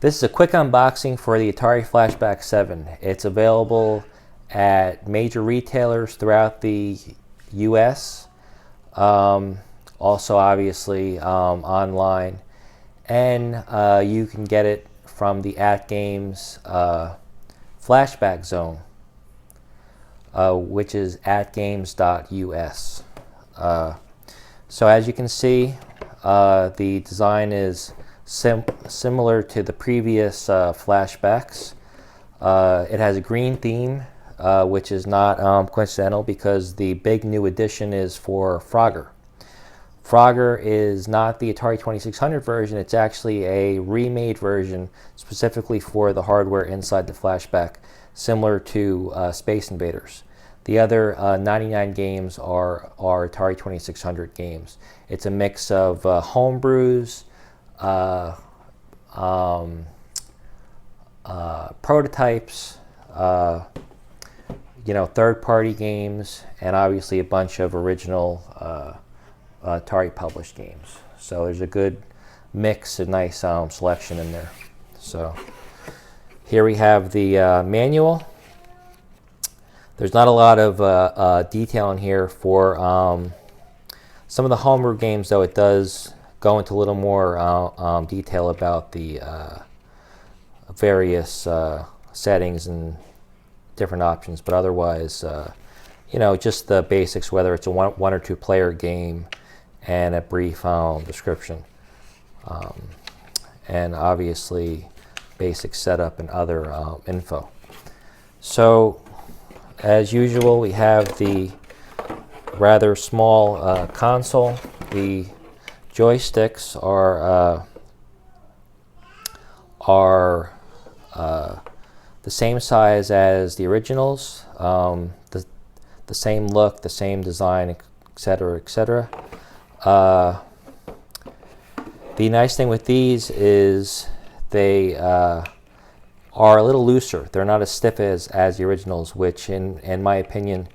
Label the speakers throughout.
Speaker 1: This is a quick unboxing for the Atari Flashback 7. It's available at major retailers throughout the US, also obviously online, and you can get it from the AtGames Flashback zone, which is atgames.us. So as you can see, the design is similar to the previous flashbacks. It has a green theme, which is not coincidental because the big new addition is for Frogger. Frogger is not the Atari 2600 version, it's actually a remade version specifically for the hardware inside the flashback, similar to Space Invaders. The other 99 games are Atari 2600 games. It's a mix of homebrews, prototypes, third-party games, and obviously a bunch of original Atari published games. So there's a good mix, a nice selection in there. So here we have the manual. There's not a lot of detail in here for some of the homebrew games, though it does go into a little more detail about the various settings and different options, but otherwise, just the basics, whether it's a one or two player game, and a brief description, and obviously basic setup and other info. So as usual, we have the rather small console. The joysticks are the same size as the originals, the same look, the same design, etc., etc. The nice thing with these is they are a little looser. They're not as stiff as the originals, which in my opinion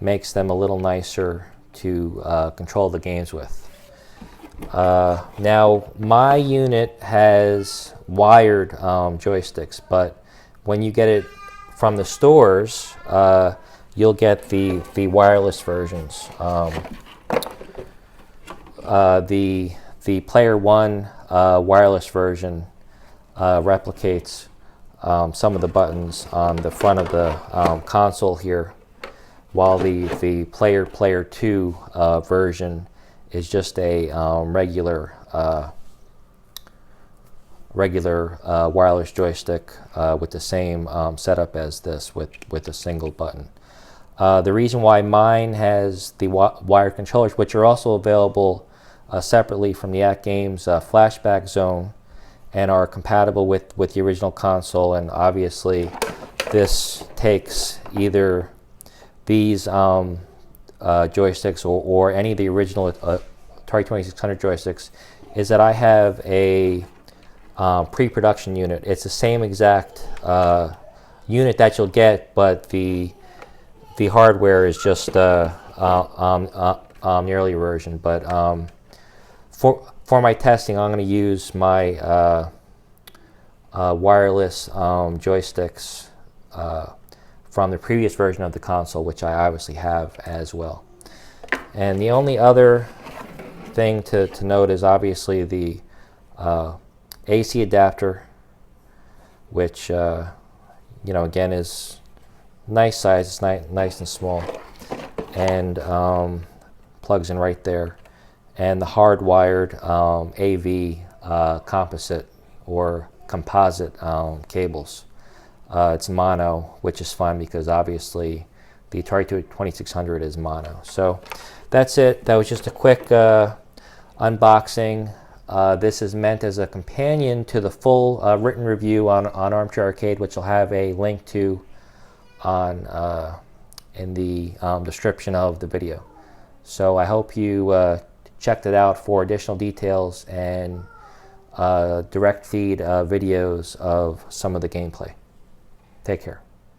Speaker 1: makes them a little nicer to control the games with. Now my unit has wired joysticks, but when you get it from the stores, you'll get the wireless versions. The Player One wireless version replicates some of the buttons on the front of the console here, while the Player Two version is just a regular wireless joystick with the same setup as this, with a single button. The reason why mine has the wired controllers, which are also available separately from the AtGames Flashback zone and are compatible with the original console, and obviously this takes either these joysticks or any of the original Atari 2600 joysticks, is that I have a pre-production unit. It's the same exact unit that you'll get, but the hardware is just the earlier version. But for my testing, I'm going to use my wireless joysticks from the previous version of the console, which I obviously have as well. And the only other thing to note is obviously the AC adapter, which again is nice size. It's nice and small, and plugs in right there. And the hardwired AV composite or composite cables. It's mono, which is fine because obviously the Atari 2600 is mono. So that's it. That was just a quick unboxing. This is meant as a companion to the full written review on Armchair Arcade, which I'll have a link to in the description of the video. So I hope you checked it out for additional details and direct feed videos of some of the gameplay. Take care.